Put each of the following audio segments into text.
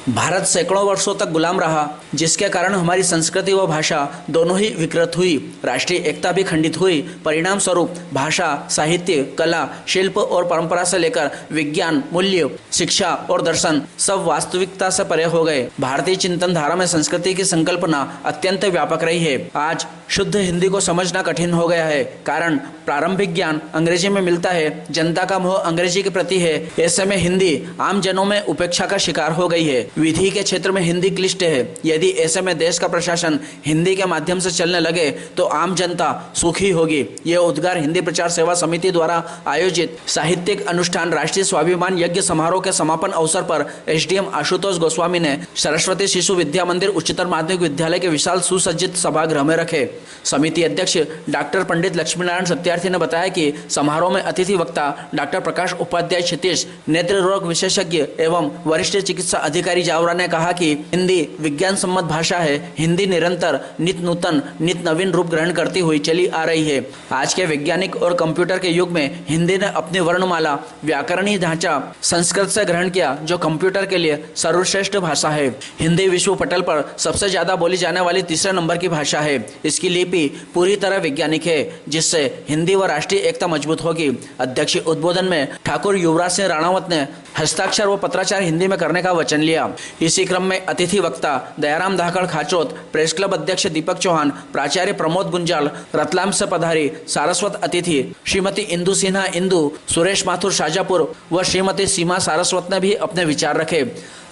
भारत सैकड़ों वर्षों तक गुलाम रहा, जिसके कारण हमारी संस्कृति व भाषा दोनों ही विकृत हुई, राष्ट्रीय एकता भी खंडित हुई। परिणाम स्वरूप भाषा, साहित्य, कला, शिल्प और परंपरा से लेकर विज्ञान, मूल्य, शिक्षा और दर्शन सब वास्तविकता से परे हो गए। भारतीय चिंतन धारा में संस्कृति की संकल्पना अत्यंत व्यापक रही है। आज शुद्ध हिंदी को समझना कठिन हो गया है, कारण प्रारंभिक ज्ञान अंग्रेजी में मिलता है, जनता का मोह अंग्रेजी के प्रति है। ऐसे में हिंदी आम जनों में उपेक्षा का शिकार हो गई है। विधि के क्षेत्र में हिंदी क्लिष्ट है। यदि ऐसे में देश का प्रशासन हिंदी के माध्यम से चलने लगे तो आम जनता सुखी होगी। यह उद्गार हिंदी प्रचार सेवा समिति द्वारा आयोजित साहित्यिक अनुष्ठान राष्ट्रीय स्वाभिमान यज्ञ समारोह के समापन अवसर पर एसडीएम आशुतोष गोस्वामी ने सरस्वती शिशु विद्या मंदिर उच्चतर माध्यमिक विद्यालय के विशाल सुसज्जित सभागृह में रखे। समिति अध्यक्ष डॉक्टर पंडित लक्ष्मीनारायण सत्यार्थी ने बताया कि समारोह में अतिथि वक्ता डॉक्टर प्रकाश उपाध्याय क्षितिज, नेत्र रोग विशेषज्ञ एवं वरिष्ठ चिकित्सा अधिकारी जावरा ने कहा कि हिंदी विज्ञान सम्मत भाषा है। हिंदी निरंतर नित नूतन नित नवीन रूप ग्रहण करती हुई चली आ रही है। आज के वैज्ञानिक और कंप्यूटर के युग में हिंदी ने अपनी वर्णमाला, व्याकरणीय ढांचा संस्कृत से ग्रहण किया, जो कंप्यूटर के लिए सर्वश्रेष्ठ भाषा है। हिंदी विश्व पटल पर सबसे ज्यादा बोली जाने वाली तीसरे नंबर की भाषा है। इसकी लिपि पूरी तरह वैज्ञानिक है, जिससे हिंदी व राष्ट्रीय एकता मजबूत होगी। अध्यक्ष उद्बोधन में ठाकुर युवराज सिंह राणावत ने हस्ताक्षर व पत्राचार हिंदी में करने का वचन लिया। इसी क्रम में अतिथि वक्ता दयाराम धाकड़ खाचोत, प्रेस क्लब अध्यक्ष दीपक चौहान, प्राचार्य प्रमोद गुंजाल, रतलाम से पधारी सारस्वत अतिथि श्रीमती इंदु सिन्हा इंदु, सुरेश माथुर शाजापुर व श्रीमती सीमा सारस्वत ने भी अपने विचार रखे।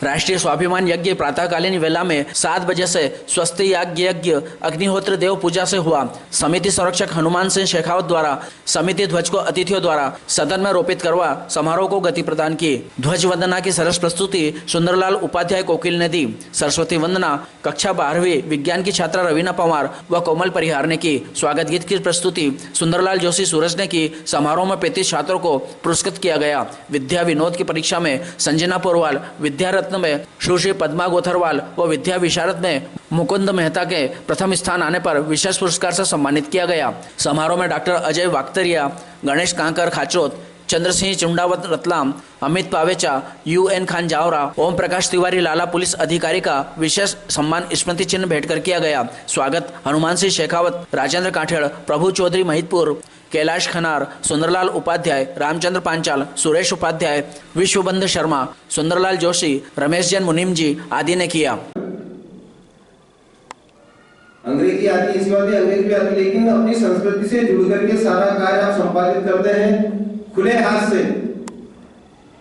राष्ट्रीय स्वाभिमान यज्ञ प्रातःकालीन वेला में 7 बजे से स्वस्ति यज्ञ अग्निहोत्र देव पूजा से हुआ। समिति संरक्षक हनुमान सिंह शेखावत द्वारा समिति ध्वज को अतिथियों द्वारा सदन में रोपित करवा समारोह को गति प्रदान की। ध्वज वंदना की सरस प्रस्तुति सुंदरलाल उपाध्याय कोकिल ने दी। सरस्वती वंदना कक्षा 12वीं विज्ञान की छात्रा रवीना पवार व कोमल परिहार ने की। स्वागत गीत की प्रस्तुति सुंदरलाल जोशी सूरज ने की। समारोह में 35 छात्रों को पुरस्कृत किया गया। विद्या विनोद की परीक्षा में संजना पोरवाल, विद्या में सुश्री पद्मा गोथरवाल व विद्या विशारद में मुकुंद मेहता के प्रथम स्थान आने पर विशेष पुरस्कार से सम्मानित किया गया। समारोह में doctor Ajay वाक्तरिया, Ganesh conquer खाचोत, Chandra Singh Chundawat Ratlam, Amit Pavecha, UN Khan Jaora, Om Prakash Tiwari लाला पुलिस अधिकारी का विशेष सम्मान स्मृति चिन्ह भेंट कर किया गया। स्वागत हनुमान सिंह शेखावत, राजेंद्र काठेड़, प्रभु चौधरी महितपुर, कैलाश खनार, सुंदरलाल उपाध्याय, रामचंद्र पांचाल, सुरेश उपाध्याय, विश्वबंध शर्मा, सुंदरलाल जोशी, रमेश जैन मुनीम जी आदि ने किया। अंग्रेजी आती, इसके बाद अंग्रेजी भी आती, लेकिन अपनी संस्कृति से जुड़ करके सारा कार्य आप संपादित करते हैं खुले हाथ से।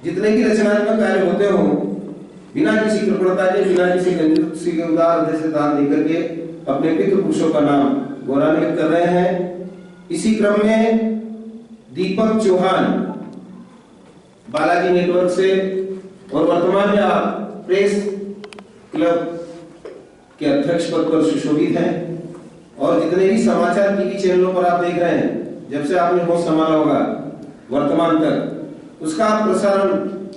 जितने की रचनात्मक कार्य होते हो, बिना किसी कृपणता के, बिना किसी कंजूसी के उदार हृदय से दान देकर के अपने पितृ पुरुषों का नाम गौरवान्वित कर रहे हैं। इसी क्रम में दीपक चौहान बालाजी नेटवर्क से और वर्तमान में आप प्रेस क्लब के अध्यक्ष पद पर सुशोभित हैं। और जितने भी समाचार टीवी चैनलों पर आप देख रहे हैं, जब से आपने होश संभाला होगा वर्तमान तक, उसका आप प्रसारण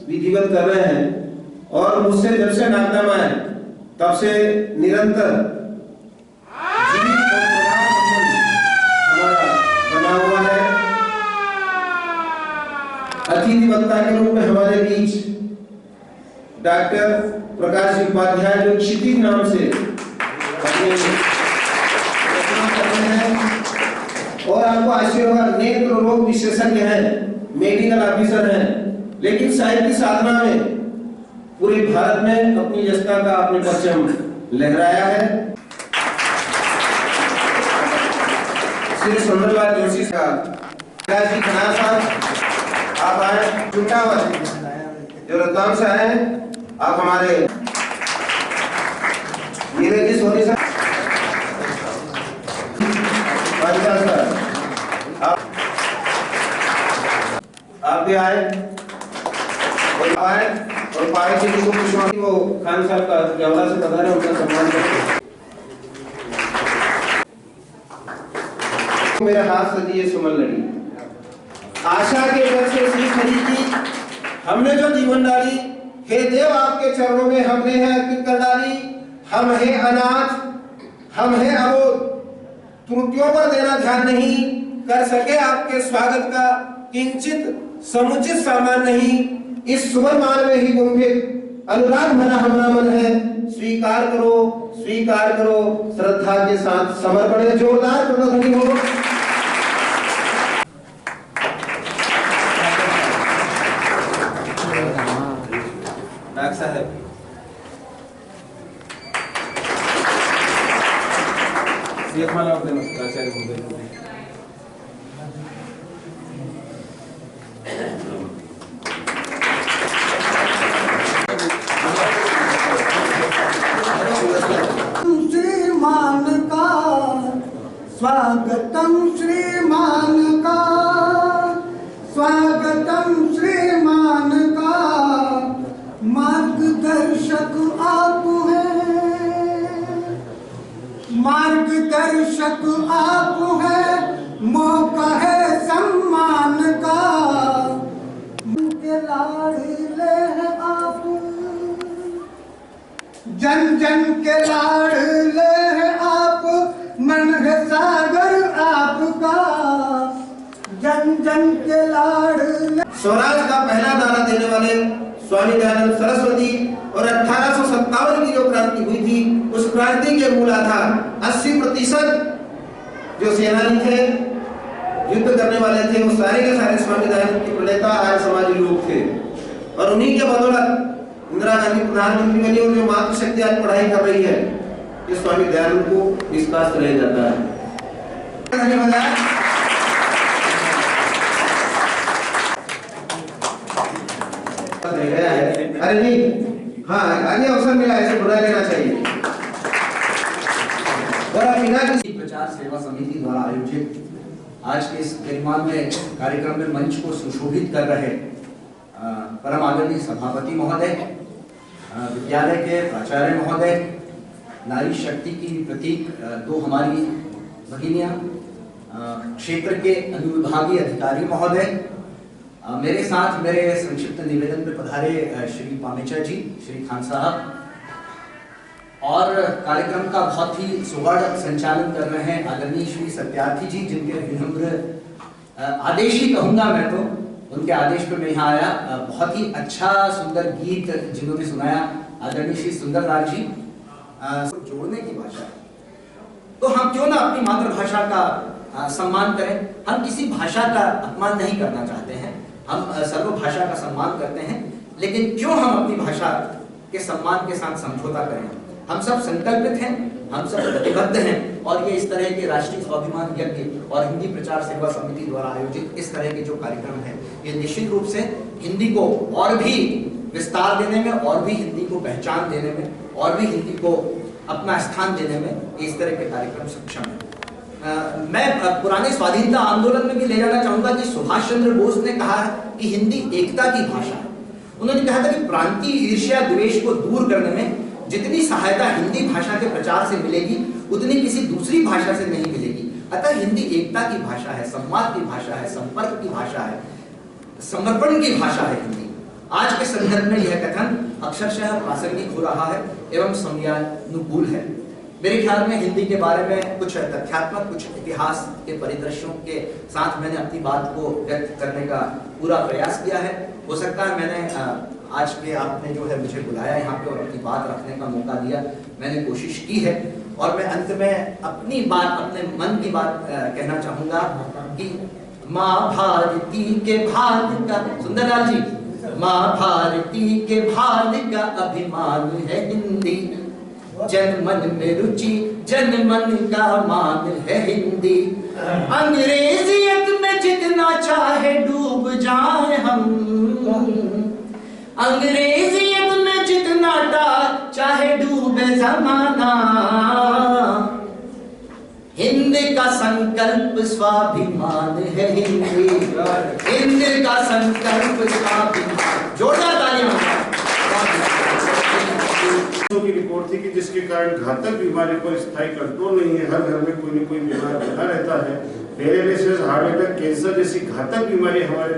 विधिवत कर रहे हैं। और मुझसे जब से नामनामा है तब से निरंतर अतिथि वक्ता के रूप में हमारे बीच डॉक्टर प्रकाश उपाध्याय, जो क्षितिज नाम से और आपको आश्चर्य होगा, नेत्र रोग विशेषज्ञ हैं, मेडिकल ऑफिसर हैं, लेकिन साहित्य साधना में पूरे भारत में अपनी यशता का आपने परचम लहराया है। श्री सुंदरलाल जोशी साहब, खनार साहब आप आए, चुंटावत जो रतलाम से आए, आप हमारे नीरज सोनी सर, आप भी आए और पारे जी को खुशहाली वो खान साहब का जवाहर से पधारे, उनका सम्मान करें। मेरे हाथ से दिए सुमन लड़ी, आशा के घर से सीख खरीदी हमने जो जीवन डाली, हे देव आपके चरणों में हमने है अर्पित कर डाली। हम है अनाथ, हम है अबोध, त्रुटियों पर देना ध्यान नहीं, कर सके आपके स्वागत का किंचित समुचित सामान नहीं। इस सुमन मान में ही गुंफित अनुराग भरा हमारा मन है, स्वीकार करो श्रद्धा के साथ समर्पण है। जोरदार प्रदर्शनी हो। डॉक्टर साहब माला श्रीमान का स्वागतम, श्रीमान का स्वागतम, श्रीमान का मार्गदर्शक आप हैं, मार्गदर्शक आप हैं, मौका है सम्मान का, के लाडले हैं आप, जन जन के लाडले हैं आप, मन है सागर आपका, जन जन के लाडले। स्वराज का पहला दाना देने वाले स्वामी दयानंद सरस्वती और 1857 की जो क्रांति हुई थी, उस क्रांति के मूल आधार 80% जो सेनानी थे, युद्ध करने वाले थे, वो सारे के सारे स्वामी दयानंद के प्रणेता आर्य समाजी लोग थे। और उन्हीं के बदौलत इंदिरा गांधी प्रधानमंत्री बनी और जो मातृशक्ति आज पढ़ाई कर रही है, ये स्वामी दयानंद को निष्कासित रह जाता है। अरे नहीं, हाँ आगे अवसर मिला, ऐसे बुरा लेना चाहिए। और आप बिना किसी प्रचार सेवा समिति द्वारा आयोजित आज के इस गरिमामय कार्यक्रम में मंच को सुशोभित कर रहे परम आदरणीय सभापति महोदय, विद्यालय के प्राचार्य महोदय, नारी शक्ति की प्रतीक दो हमारी भगिनियां, क्षेत्र के अनुविभागीय अधिकारी महोदय, मेरे साथ मेरे संक्षिप्त निवेदन में पधारे श्री पामेचा जी, श्री खान साहब, और कार्यक्रम का बहुत ही सुवर्ण संचालन कर रहे हैं आदरणीय श्री सत्यार्थी जी, जिनके विनम्र आदेश ही कहूंगा मैं तो, उनके आदेश पर मैं यहाँ आया। बहुत ही अच्छा सुंदर गीत जिन्होंने सुनाया आदरणीय श्री सुंदरलाल जी। जोड़ने की भाषा, तो हम क्यों ना अपनी मातृभाषा का सम्मान करें। हम किसी भाषा का अपमान नहीं करना चाहते हैं, हम सर्वभाषा का सम्मान करते हैं, लेकिन क्यों हम अपनी भाषा के सम्मान के साथ समझौता करें। हम सब संकल्पित हैं, हम सब प्रतिबद्ध हैं, और ये इस तरह के राष्ट्रीय स्वाभिमान यज्ञ और हिंदी प्रचार सेवा समिति द्वारा आयोजित इस तरह के जो कार्यक्रम है, ये निश्चित रूप से हिंदी को और भी विस्तार देने में, और भी हिंदी को पहचान देने में, और भी हिंदी को अपना स्थान देने में इस तरह के कार्यक्रम सक्षम है। मैं पुराने स्वाधीनता आंदोलन में भी ले जाना चाहूंगा कि सुभाष चंद्र बोस ने कहा कि हिंदी एकता की भाषा है। उन्होंने कहा था कि प्रांतीय ईर्ष्या द्वेष को दूर करने में जितनी सहायता हिंदी भाषा के प्रचार से मिलेगी, उतनी किसी दूसरी भाषा से नहीं मिलेगी। अतः हिंदी एकता की भाषा है, संवाद की भाषा है, संपर्क की भाषा है, समर्पण की भाषा है हिंदी। आज के संदर्भ में यह कथन अक्षरशः प्रासंगिक हो रहा है एवं समयानुकूल है। मेरे ख्याल में हिंदी के बारे में कुछ तथ्यात्मक, कुछ इतिहास के परिदृश्यों के साथ मैंने अपनी बात को व्यक्त करने का पूरा प्रयास किया है। हो सकता है मैंने आज के आपने जो है मुझे बुलाया यहाँ पे और अपनी बात रखने का मौका दिया, मैंने कोशिश की है, और मैं अंत में अपनी बात, अपने मन की बात कहना चाहूंगा कि माँ भारती के भाग्य का, सुंदरलाल जी, माँ भारती के भाग्य का अभिमान है हिंदी, जन मन में रुचि, जन मन का मान है हिंदी। अंग्रेजियत में जितना चाहे डूब जाए हम, अंग्रेजियत में जितना चाहे डूबे जमाना, हिंद का संकल्प स्वाभिमान है हिंदी, हिंद का संकल्प स्वाभिमान। जोरदार तालियां। की रिपोर्ट थी कि जिसके कारण घातक बीमारी पर स्थायी कंट्रोल नहीं है, हर घर में कोई न कोई बीमार बना रहता है। पैरालिसिस, हार्ट अटैक, कैंसर जैसी घातक बीमारी हमारे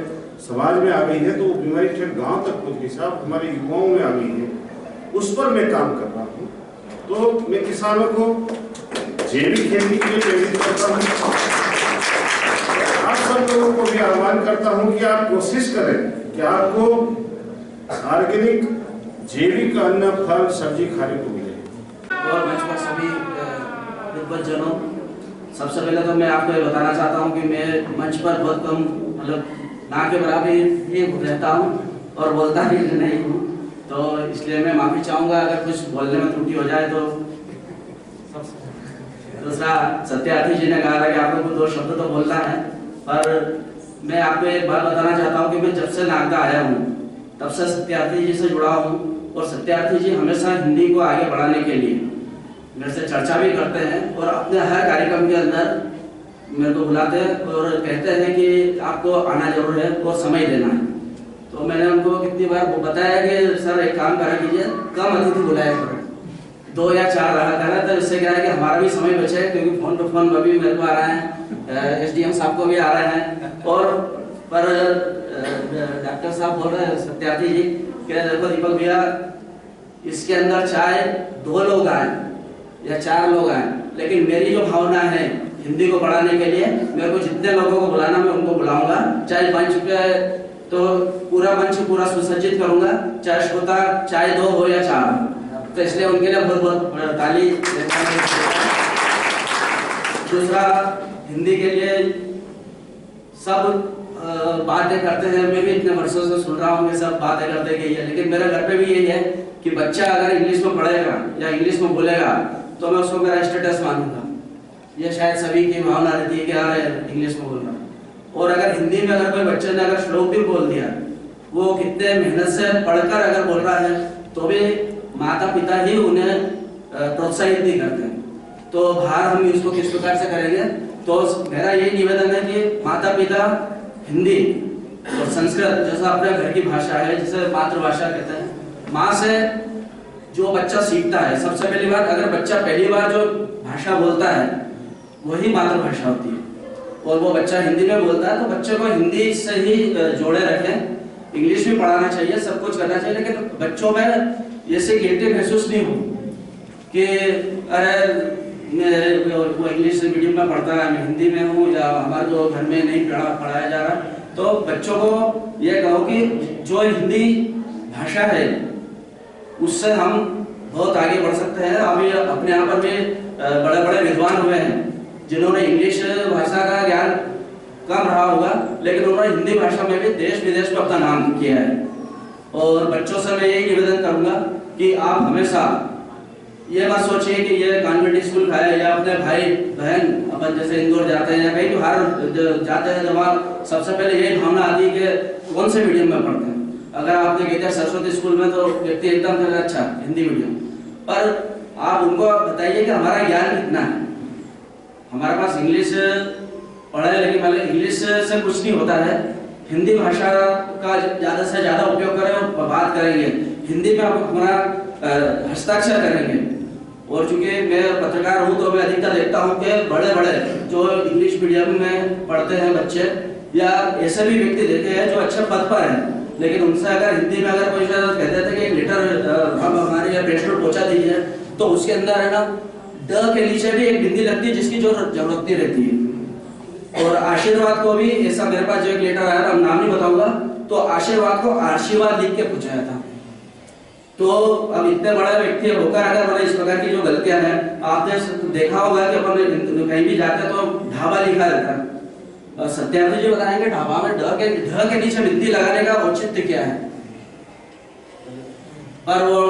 समाज में आ गई है, तो वो बीमारी फिर गांव तक पहुंच गई साहब, हमारे युवाओं में आ गई है। उस पर मैं काम कर रहा हूँ। तो मैं किसानों को जैविक खेती के लिए प्रेरित करता हूँ। आप सब लोगों को भी आह्वान करता हूँ कि आप कोशिश करें कि आपको ऑर्गेनिक जैविक अन्न फल सब्जी खाने को मिले। और मंच पर सभी विद्वज्जनों, सबसे पहले तो मैं आपको ये बताना चाहता हूँ कि मैं मंच पर बहुत कम, मतलब ना के बराबर ही रहता हूँ और बोलता भी नहीं हूँ, तो इसलिए मैं माफ़ी चाहूँगा अगर कुछ बोलने में त्रुटि हो जाए तो। दूसरा, सत्यार्थी जी ने कहा था कि आप लोग को 2 शब्द तो बोलना है, पर मैं आपको एक बात बताना चाहता हूँ कि मैं जब से नागदा आया हूँ तब से सत्यार्थी जी से जुड़ा हूँ, और सत्यार्थी जी हमेशा हिंदी को आगे बढ़ाने के लिए मेरे से चर्चा भी करते हैं और अपने हर कार्यक्रम के अंदर मेरे को बुलाते हैं और कहते हैं कि आपको आना जरूर है और समय देना है। तो मैंने उनको कितनी बार बताया कि सर एक काम करा कीजिए, कम अतिथि बुलाया करो, 2 या 4 रहा करा, तो इससे क्या है कि हमारा भी समय बचे, क्योंकि फोन पे फोन अभी मेरे को आ रहा है, SDM साहब को भी आ रहे हैं, और पर डॉक्टर साहब बोल रहे हैं सत्यार्थी जी कि देखो दीपक भैया, इसके अंदर चाहे 2 लोग आए या 4 लोग आए, लेकिन मेरी जो भावना है हिंदी को बढ़ाने के लिए, मेरे को जितने लोगों को बुलाना मैं उनको बुलाऊंगा, चाहे मंच पे तो पूरा मंच पूरा सुसज्जित करूंगा, चाहे श्रोता चाहे 2 हो या 4, तो इसलिए उनके लिए बहुत बहुत ताली। दूसरा, हिंदी के लिए सब बातें करते हैं, मैं भी इतने वर्षों से सुन रहा हूँ कि सब बातें करते गई है, लेकिन मेरे घर पे भी यही है कि बच्चा अगर इंग्लिश में पढ़ेगा या इंग्लिश में बोलेगा तो मैं उसको मेरा स्टेटस मानूंगा। ये शायद सभी की भावना रहती है कि यार इंग्लिश में बोल रहा, और अगर हिंदी में अगर कोई बच्चे ने अगर श्लोक भी बोल दिया, वो कितने मेहनत से पढ़कर अगर बोल रहा है तो भी माता पिता ही उन्हें प्रोत्साहित नहीं करते। तो बाहर हम इसको किस प्रकार से करेंगे, तो मेरा यही निवेदन है कि माता पिता हिंदी और संस्कृत जैसा अपने घर की भाषा है, जिसे मातृभाषा कहते हैं, माँ से जो बच्चा सीखता है, सबसे पहली बात, अगर बच्चा पहली बार जो भाषा बोलता है वही मातृभाषा होती है, और वो बच्चा हिंदी में बोलता है, तो बच्चे को हिंदी से ही जोड़े रखें। इंग्लिश भी पढ़ाना चाहिए, सब कुछ करना चाहिए, लेकिन बच्चों में ऐसे गिल्टी महसूस नहीं हो कि अरे वो इंग्लिश मीडियम में पढ़ता है, मैं हिंदी में हूँ, या हमारे जो घर में नहीं पढ़ाया जा रहा। तो बच्चों को ये कहो कि जो हिंदी भाषा है उससे हम बहुत आगे बढ़ सकते हैं। अभी अपने यहाँ पर भी बड़े बड़े विद्वान हुए हैं जिन्होंने इंग्लिश भाषा का ज्ञान कम रहा होगा, लेकिन उन्होंने हिंदी भाषा में भी देश विदेश में अपना नाम किया है। और बच्चों से मैं यही निवेदन करूंगा कि आप हमेशा ये मत सोचिए कि ये कॉन्वेंट स्कूल का है, या अपने भाई बहन अपन जैसे इंदौर जाते हैं या कहीं भी बाहर जाते हैं, तो वहाँ सबसे पहले यही भावना आती है कि कौन से मीडियम में पढ़ते हैं। अगर आपने कहते हैं सरस्वती स्कूल में, तो व्यक्ति एकदम अच्छा हिंदी मीडियम, पर आप उनको बताइए कि हमारा ज्ञान कितना है। हमारे पास इंग्लिश पढ़े, लेकिन पहले इंग्लिश से कुछ नहीं होता है। हिंदी भाषा का ज़्यादा से ज़्यादा उपयोग करें और बात करेंगे हिंदी में, आप हमारा हस्ताक्षर करेंगे। और चूंकि मैं पत्रकार हूँ तो मैं अधिकतर देखता हूँ कि बड़े बड़े जो इंग्लिश मीडियम में पढ़ते हैं बच्चे, या ऐसे भी व्यक्ति देखे हैं जो अच्छे पद पर हैं, लेकिन उनसे अगर हिंदी में अगर कोई कहते थे कि एक लेटर हम हमारे यहाँ प्रेषण पहुँचा दीजिए, तो उसके अंदर है ना ड के नीचे भी एक बिंदी लगती है जिसकी जो जरूरत नहीं रहती है। और आशीर्वाद को भी ऐसा, मेरे पास जो एक लेटर आया था, नाम नहीं बताऊंगा, तो आशीर्वाद को आशीर्वाद लिख के पूछाया था। तो अब इतने बड़े व्यक्ति होकर अगर मैंने इस प्रकार की जो गलतियां हैं, आपने देखा होगा कि अपन कहीं भी जाते तो ढाबा लिखा रहता है। सत्यार्थी जी बताएंगे ढाबा में ढ के नीचे बिंदी लगाने का औचित्य क्या है, पर वो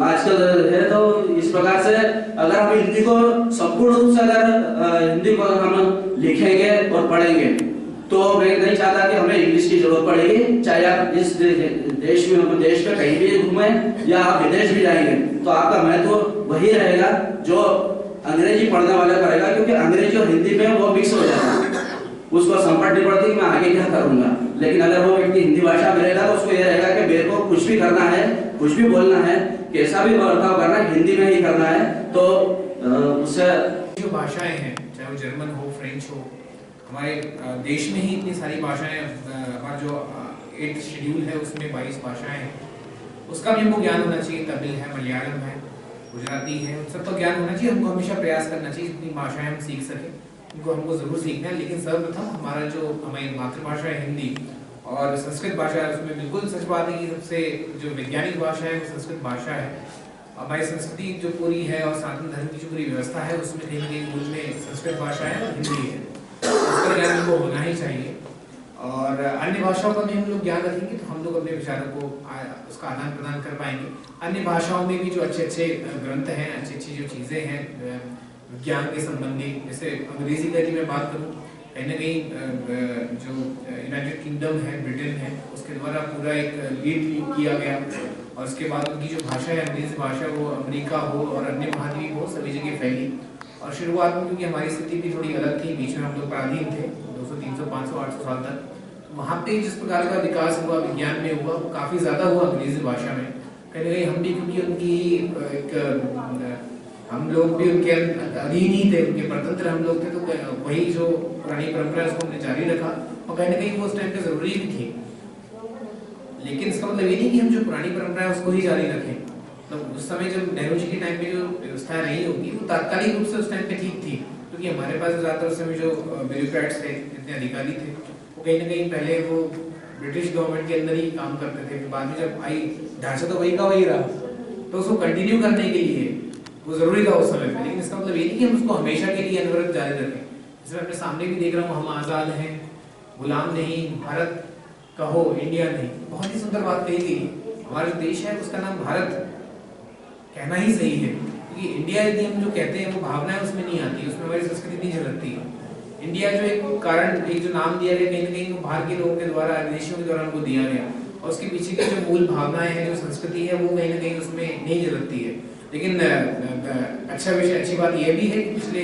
आजकल है। तो इस प्रकार से अगर हम हिंदी को संपूर्ण रूप से अगर हिंदी को हम लिखेंगे और पढ़ेंगे, तो मैं नहीं चाहता कि हमें इंग्लिश की जरूरत पड़ेगी। चाहे आप इस देश में कहीं भी घूमे या आप विदेश भी जाएंगे, तो आपका महत्व वही रहेगा जो अंग्रेजी पढ़ने वाले का रहेगा, क्योंकि अंग्रेजी और हिंदी में वो मिक्स हो जाता है, उसको संपट नहीं पड़ती कि मैं आगे क्या करूंगा। लेकिन अगर वो व्यक्ति हिंदी भाषा में रहेगा तो उसको यह रहेगा कि मेरे को कुछ भी करना है, कुछ भी बोलना है, कैसा भी बर्ताव करना है, हिंदी में ही करना है। तो उससे जो भाषाएं हैं, चाहे वो जर्मन हो, फ्रेंच हो, हमारे देश में ही इतनी सारी भाषाएं, हमारा जो 8th शेड्यूल है उसमें 22 भाषाएं हैं, उसका भी हमको ज्ञान होना चाहिए। तमिल है, मलयालम है, गुजराती है, उन सबका ज्ञान होना चाहिए। हमको हमेशा प्रयास करना चाहिए जितनी भाषाएं हम सीख सकें उनको हमको ज़रूर सीखना है। लेकिन सर्वप्रथम हमारा जो हमारी मातृभाषा है हिंदी, और संस्कृत भाषा है उसमें बिल्कुल सच बात है कि सबसे जो वैज्ञानिक भाषा है वो संस्कृत भाषा है। हमारी संस्कृति जो पूरी है और सनातन धर्म की जो पूरी व्यवस्था है उसमें कहीं ना कहीं मूल में संस्कृत भाषा है और हिंदी है, उसका ज्ञान हमको होना ही चाहिए। और अन्य भाषाओं का भी हम लोग ज्ञान रखेंगे तो हम लोग अपने विचारों को उसका आदान प्रदान कर पाएंगे। अन्य भाषाओं में भी जो अच्छे अच्छे ग्रंथ हैं, अच्छी अच्छी जो चीज़ें हैं विज्ञान के संबंधी, जैसे अंग्रेजी का यदि मैं बात करूँ, कहीं ना कहीं जो यूनाइटेड किंगडम है, ब्रिटेन है, उसके द्वारा पूरा एक लीड किया गया और उसके बाद उनकी जो भाषा है अंग्रेजी भाषा वो अमेरिका हो और अन्य महाद्वीप हो सभी जगह फैली। और शुरुआत में क्योंकि हमारी स्थिति भी थोड़ी अलग थी, बीच में हम लोग पराधीन थे 200, 300, 500, 800 साल तक, वहाँ पे जिस प्रकार का विकास हुआ विज्ञान में हुआ वो काफ़ी ज़्यादा हुआ अंग्रेजी भाषा में। कहीं ना कहीं हम भी क्योंकि उनकी एक हम लोग भी उनके अधीन ही थे, उनके परतंत्र हम लोग थे, तो वही जो पुरानी परंपरा उसको हमने जारी रखा और कहीं ना कहीं वो उस टाइम पे ज़रूरी भी थी। लेकिन इसका मतलब ये नहीं कि हम जो पुरानी परंपरा है उसको ही जारी रखें। तो उस समय जब नेहरू जी के टाइम पे जो व्यवस्था रही होगी वो तात्कालिक रूप से उस टाइम पे ठीक थी, क्योंकि हमारे पास ज़्यादातर उस समय जो ब्यूरोक्रेट्स थे, जितने अधिकारी थे, वो कहीं ना कहीं पहले वो ब्रिटिश गवर्नमेंट के अंदर ही काम करते थे। बाद में जब आई ढांचा तो वही का वही रहा, तो उसको कंटिन्यू करने के लिए वो जरूरी था उस समय पे। लेकिन इसका मतलब ये नहीं कि हम उसको हमेशा के लिए अनवरत जारी रखें। जैसे मैं अपने सामने भी देख रहा हूँ, हम आज़ाद हैं, गुलाम नहीं, भारत कहो इंडिया नहीं, बहुत ही सुंदर बात कही गई। हमारा जो देश है उसका नाम भारत कहना ही सही है, क्योंकि इंडिया यदि हम जो कहते हैं वो भावना है उसमें नहीं आती, उसमें हमारी संस्कृति नहीं झलकती है। इंडिया जो एक कारण, एक जो नाम दिया गया कहीं ना कहीं वो बाहर के लोगों के द्वारा, विदेशियों के द्वारा हमको दिया गया, और उसके पीछे की जो मूल भावनाएं हैं, जो संस्कृति है, वो कहीं ना कहीं उसमें नहीं झलकती है। लेकिन अच्छा विषय, अच्छी बात यह भी है कि पिछले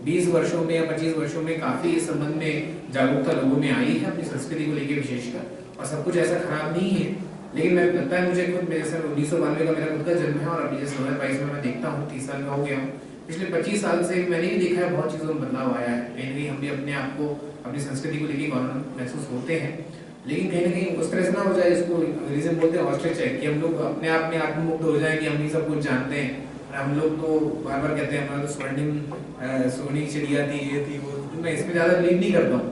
20 वर्षों में या 25 वर्षों में काफ़ी इस संबंध में जागरूकता लोगों में आई है अपनी संस्कृति को लेकर विशेषकर, और सब कुछ ऐसा खराब नहीं है। लेकिन मैं लगता है मुझे खुद, जैसे 1992 का मेरा खुद का जन्म है और अभी जैसे 2022 में मैं देखता हूँ 30 साल का हो गया हूँ, पिछले 25 साल से मैंने भी देखा है बहुत चीज़ों में बदलाव आया है। कहीं ना कहीं हम भी अपने आप को, अपनी संस्कृति को लेकर गौरव महसूस होते हैं, लेकिन कहीं ना कहीं उस तरह से ना हो जाए, इसको अंग्रेजी में बोलते हैं ऑस्ट्रिच चेक, कि हम लोग अपने आप में आत्ममुक्त हो जाए कि हम ही सब कुछ जानते हैं। और हम लोग तो बार बार कहते हैं हमारा तो स्वर्णिम सोनी चिड़िया थी, ये थी, वो, मैं इसमें ज़्यादा बिलीव नहीं करता हूँ,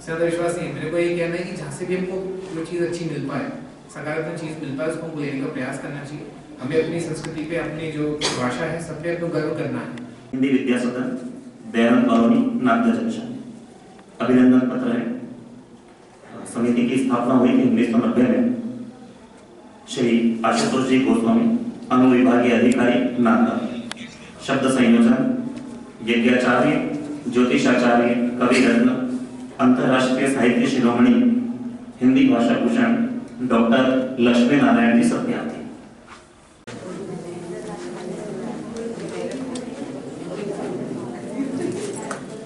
ज़्यादा विश्वास नहीं है। मेरे को ये कहना है कि जहाँ से भी हमको जो चीज़ अच्छी मिल पाए, सकारात्मक चीज़ मिल पाए, उसको हमको लेने का प्रयास करना चाहिए। हमें अपनी संस्कृति पे, अपनी जो भाषा है, सब पे अपना गर्व करना है। हिंदी विद्या सदन दयानंद कॉलोनी नागदा जंक्शन अभिनंदन पत्र है। समिति की स्थापना हुई थी 1990 में। श्री आशुतोष जी गोस्वामी, अनुविभागीय अधिकारी नागदा। शब्द संयोजन यज्ञाचार्य, ज्योतिषाचार्य, कवि रत्न, अंतरराष्ट्रीय साहित्य शिरोमणि, हिंदी भाषा भूषण डॉक्टर लक्ष्मी नारायण जी सत्यार्थी।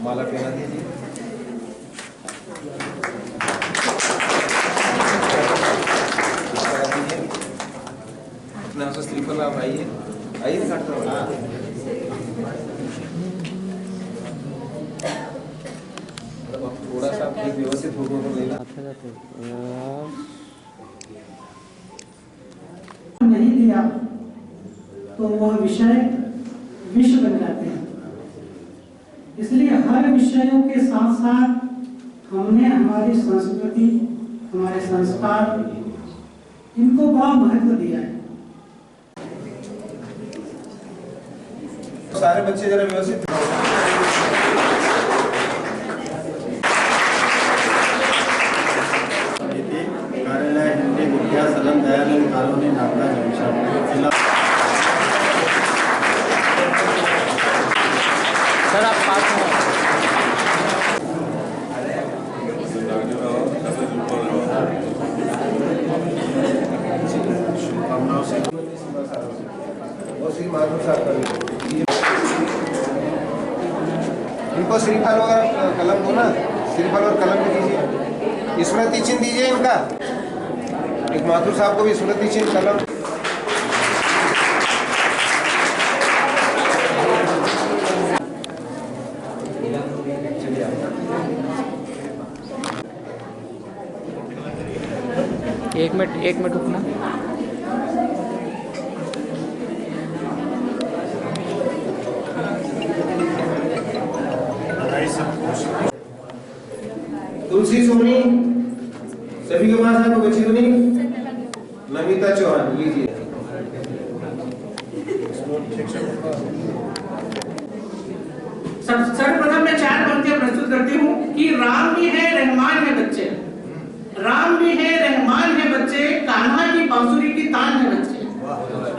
माला पहना दीजिए। अपने यहाँ से श्रीफल आप आइए, आइए थोड़ा सा व्यवस्थित फोटो लेना। नहीं दिया तो वह विषय विष बन जाते हैं। इसलिए हर विषयों के साथ साथ हमने हमारी संस्कृति, हमारे संस्कार, इनको बड़ा महत्व दिया है। सारे बच्चे जरा व्यवस्थित। कार्यालय हिंदी विद्या सदन Dayanand colony Nagda junction. Sir आप पास हो। इनको श्रीफल और कलम दो ना, श्रीफल और कलम भी दीजिए। स्मृति चिन्ह दीजिए इनका, एक माथुर साहब को भी स्मृति चिन्ह कलम। एक मिनट रुकना। तुलसी सोनी सभी को है वो बची हुई नमिता चौहान, लीजिए। सर्वप्रथम मैं 4 पंक्तियां प्रस्तुत करती हूँ कि राम भी है रहमान है बच्चे, राम भी है रहमान है बच्चे, कान्हा की बांसुरी की तान है बच्चे।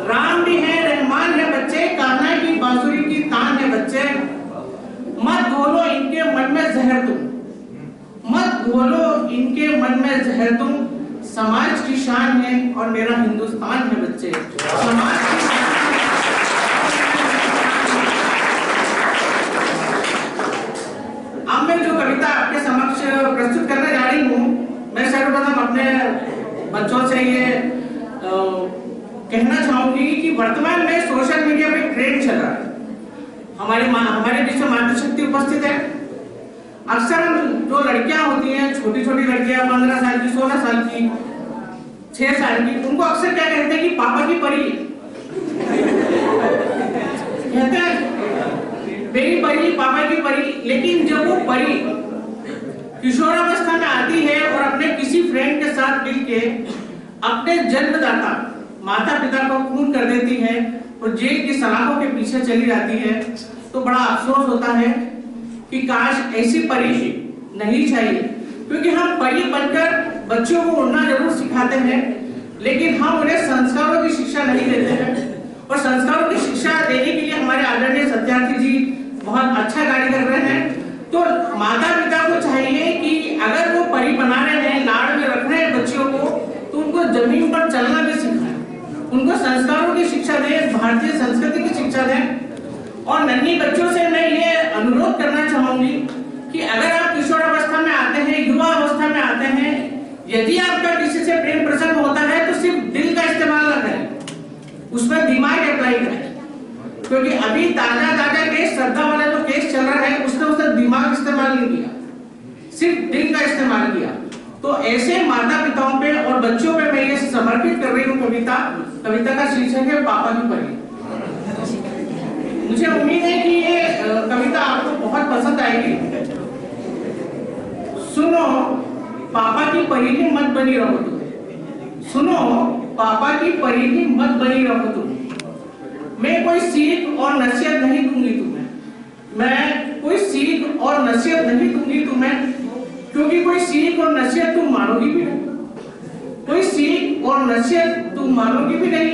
राम भी है रहमान है बच्चे, कान्हा की बांसुरी की तान है बच्चे। मत घोलो इनके मन में जहर तुम, मत घोलो इनके मन में जहर तुम, समाज की शान है और मेरा हिंदुस्तान है बच्चे। समाज की शान। अब मैं जो कविता आपके समक्ष प्रस्तुत करने जा रही हूँ, मैं सर्वप्रथम अपने बच्चों से ये कहना चाहूंगी कि वर्तमान में सोशल मीडिया पे ट्रेंड चल रहा है। हमारे बीच में मातृशक्ति उपस्थित है। अक्सर जो लड़कियां होती हैं, छोटी छोटी लड़कियां 15 साल की, 16 साल की, 6 साल की, उनको अक्सर क्या कहते हैं कि पापा की परी कहते हैं, मेरी परी, पापा की परी। लेकिन जब वो परी किशोरावस्था में आती है और अपने किसी फ्रेंड के साथ मिलके अपने जन्मदाता माता पिता को खून कर देती है और जेल की सलाखों के पीछे चली जाती है, तो बड़ा अफसोस होता है कि काश ऐसी परी नहीं चाहिए। क्योंकि हम परी बनकर बच्चों को उड़ना जरूर सिखाते हैं, लेकिन हम उन्हें संस्कारों की शिक्षा नहीं देते हैं। और संस्कारों की शिक्षा देने के लिए हमारे आदरणीय सत्यार्थी जी बहुत अच्छा कार्य कर रहे हैं। तो माता पिता को चाहिए कि अगर वो परी बना रहे हैं, लाड़ में रख रहे हैं बच्चों को, तो उनको जमीन पर चलना भी सिखाएं, उनको संस्कारों की शिक्षा दें, भारतीय संस्कृति की शिक्षा दें। और नन्ही बच्चों से मैं ये अनुरोध करना चाहूंगी कि अगर आप किशोरावस्था में आते हैं, युवा अवस्था में आते हैं, यदि आपका किसी से प्रेम प्रसंग होता है तो सिर्फ दिल का इस्तेमाल न करें, उसमें दिमाग अप्लाई करें। क्योंकि अभी ताजा केस, श्रद्धा वाला जो केस चल रहा है, उसने दिमाग इस्तेमाल नहीं किया, सिर्फ दिल का इस्तेमाल किया। तो ऐसे माता पिताओं पे और बच्चों पे मैं ये समर्पित कर रही हूँ कविता का शीर्षक है पापा की परी। मुझे उम्मीद है कि ये कविता आपको बहुत पसंद आएगी। सुनो पापा की परी भी मत बनी रहो तुम, सुनो पापा की परी भी मत बनी रहो तुम। मैं कोई सीख और नसीहत नहीं दूंगी तुम्हें, मैं कोई सीख और नसीहत नहीं दूंगी तुम्हें, क्योंकि कोई सीख और नसीहत तुम मानोगी भी नहीं, कोई सीख और नसीहत तुम मानोगी भी नहीं,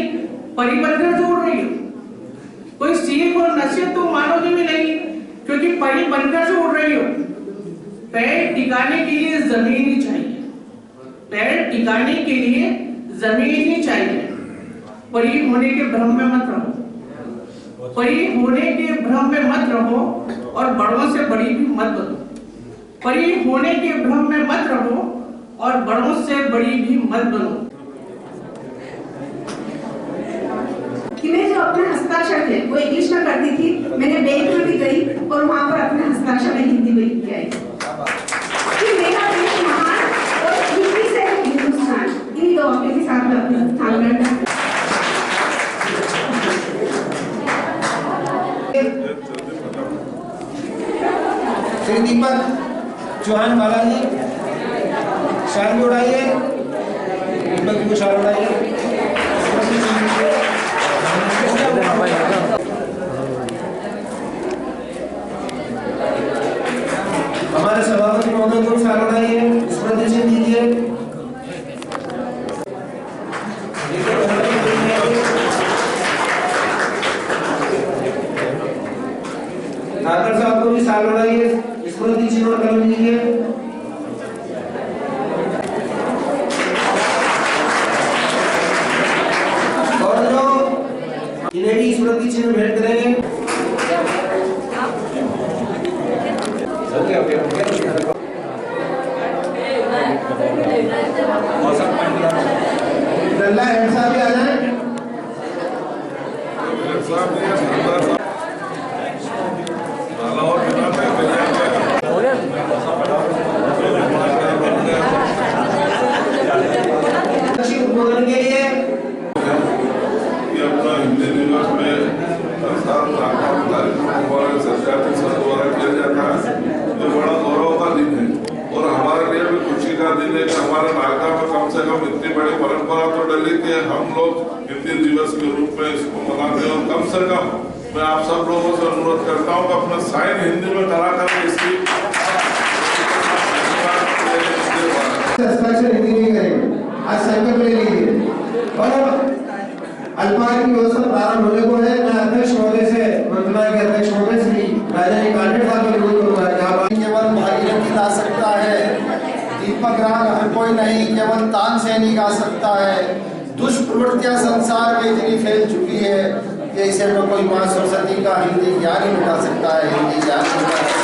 परी बनकर जो उड़ रही हो। कोई सीख और नसीहत तुम मानोगी भी नहीं, क्योंकि परी बनकर जो उड़ रही हो। पैर टिकाने के लिए जमीन ही चाहिए, पैर टिकाने के लिए जमीन ही चाहिए। परी होने के भ्रम में मत रहो, परी होने के भ्रम में मत रहो और बड़ों से बड़ी भी मत बनो। परी होने के भ्रम में मत रहो और बड़ों से बड़ी भी मत बनो। कि मैं जो अपने हस्ताक्षर थे वो इंग्लिश में करती थी, मैंने बैंक में भी गई और वहां पर अपने हस्ताक्षर में हिंदी में लिख के आई कि मेरा देश महान और हिंदी से हिंदुस्तान। इन्हीं दो वाक्यों के साथ मैं अपना स्थान करता। श्री दीपक चौहान बालाजी, शाल उड़ाइए, दीपक को शाल उड़ाइए। हमारे सभापति महोदय को शाल उड़ाइए, स्मृति चिन्ह दीजिए। ठाकर साहब को भी शाल उड़ाइए, स्मृति चिन्ह और कलम दीजिए। और जो इन्हें स्मृति चिन्ह भेंट करेंगे। नल्ला हेड साहब भी आ जाए। उद्बोधन के लिए किया जाता है, ये बड़ा गौरव का दिन है और हमारे लिए भी खुशी का दिन है कि हमारे नायका में कम से अवसर का मैं आप सब लोगों से अनुरोध करता हूँ कि अपना साइन हिंदी में करा कर इसकी हस्ताक्षर हिंदी नहीं करेंगे। आज संकल्प ले लीजिए और अल्पहार की व्यवस्था प्रारंभ होने को है। मैं अध्यक्ष महोदय से मंत्रणा के अध्यक्ष महोदय श्री राजानी कांटे साहब को अनुरोध करूंगा कि आप केवल भागीरथी गा सकता है, दीपक राग हर कोई नहीं, केवल तानसेनी गा सकता है। दुष्प्रवृत्तियां संसार में इतनी फैल चुकी है कि इसे तो कोई माँ सरस्वती का हिंदी ज्ञान ही मिटा सकता है, हिंदी ज्ञान मिटा सकता है।